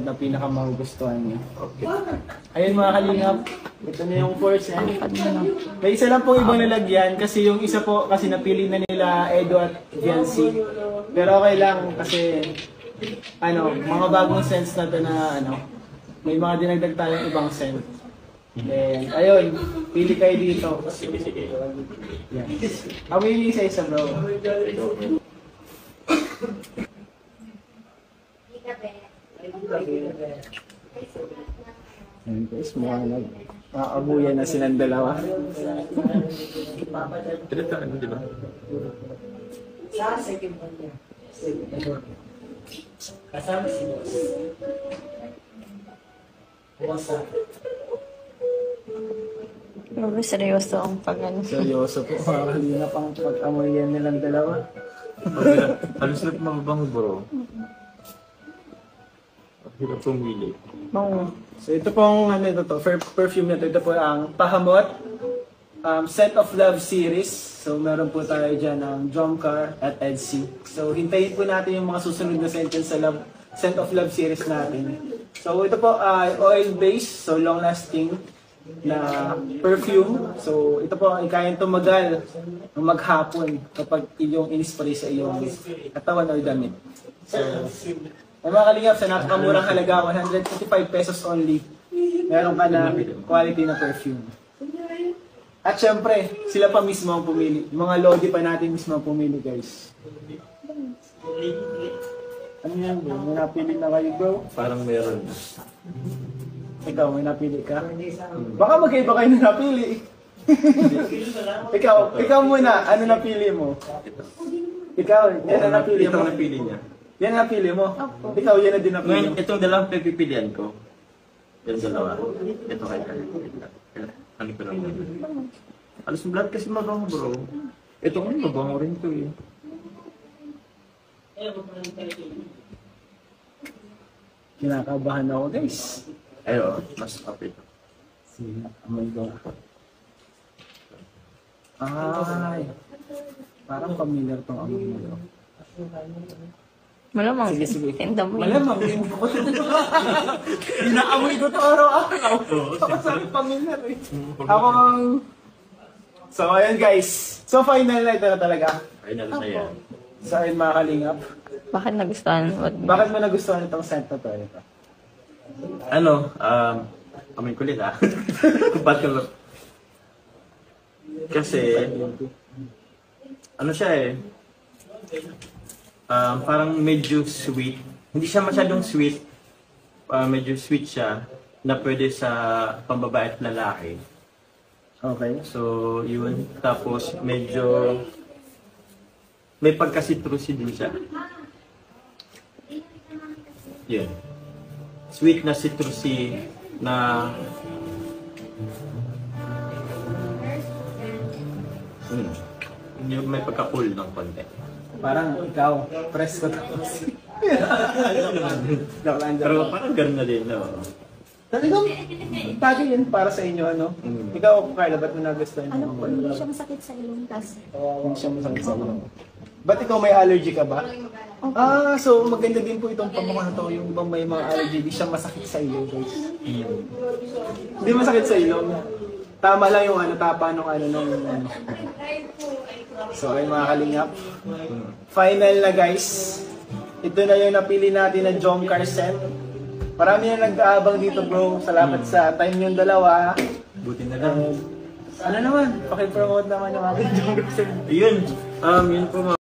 na pinakamagustuhan niyo. Okay. Ayun mga kalingap, ito na yung fourth set. May isa lang po ibang nalagyan kasi yung isa po kasi napili na nila Edo at Viancy. Pero okay lang kasi mga bagong scents na to na may mga dinagdag tayong ibang scent. And ayun, pili kayo dito. Sige. Yan. Awili isa-isa bro. Ayun guys, mukhang nag-aabuyan na silang dalawa. Ito di ba? Sa second one niya. Kasama si boss. Bossa. Grabe, seryoso ang pag-ano. Seryoso po, hindi na pang pag-amoy yan nilang dalawa. Halos na mabango bro. Hirap pumili. Bango. So ito pong perfume na ito po ang Pahamot Scent of Love series. So meron po tayo dyan ng Jomcar at Edsy. So hintayin po natin yung mga susunod na sentence sa Scent of Love series natin. So ito po ay oil-based, so long-lasting na perfume. So ito po ay kayang tumagal ng maghapon kapag iyong in-spray sa iyong katawan o damit. So ay mga kalingap, sa napakamurang halaga, 155 pesos only, meron ka na quality na perfume. At syempre, sila pa mismo ang pumili. Yung mga lodi pa natin mismo ang pumili, guys. Ano yan bro? May napili na kayo bro? Parang meron. Ikaw, may napili ka? Baka magkaiba kayo na napili. ikaw muna, ano napili mo? Ikaw, yan ang napili mo? Ito ang napili niya. Yan ang napili mo? Ikaw, yan na din napili Ngayon, mo? itong dalawang pipilian ko. Yung dalawa. Ito kay ano ko lang. Alas blood kasi mabango bro. Ito nga mabango rin to eh. Kinakabahan ako guys. Ayun, mas kapit. Amoy ko. Ay, parang familiar tong amoy mo. Malamang. Sige. Tinda mo yun. Malamang din ko. Inaamoy ko to araw-araw. Ako sabi familiar eh. Ako ang... So ayun guys. So final na ito na talaga. Final na yan. So ayun mga kalingap. Bakit nagustuhan mo? Bakit mo nagustuhan itong scent na to? Ito? Amoy kulit ah. Ba't ka kasi, siya eh. Parang medyo sweet. Hindi siya masyadong sweet. Medyo sweet siya na pwede sa pambabae at lalaki. Okay. So, yun. Tapos, medyo may pagka-citrusy din siya. Yun. Sweet na citrusy na yung may pagka-cool ng konti. Parang ikaw, press ko tapos. Pero parang gano'n na din, no? Talagang bagay yun para sa inyo, ano? Ikaw, Carla, ba't mo nagustuhan Ano yung po, hindi siya masakit sa ilong kasi. Hindi siya masakit sa ilong. Ba't ikaw may allergy ka ba? So maganda din po itong pamuha na to, yung bang may mga allergy, di siya masakit sa ilong, guys. Hindi masakit sa ilong. Tama lang yung tapa nung So ay mga kalingap. Final na guys. Ito na yung napili natin na Jomcar scent. Marami na nag-aabang dito bro. Salamat sa time yung dalawa. Buti na lang. Ano naman, pakipromote naman yung ating Jomcar scent. Yun po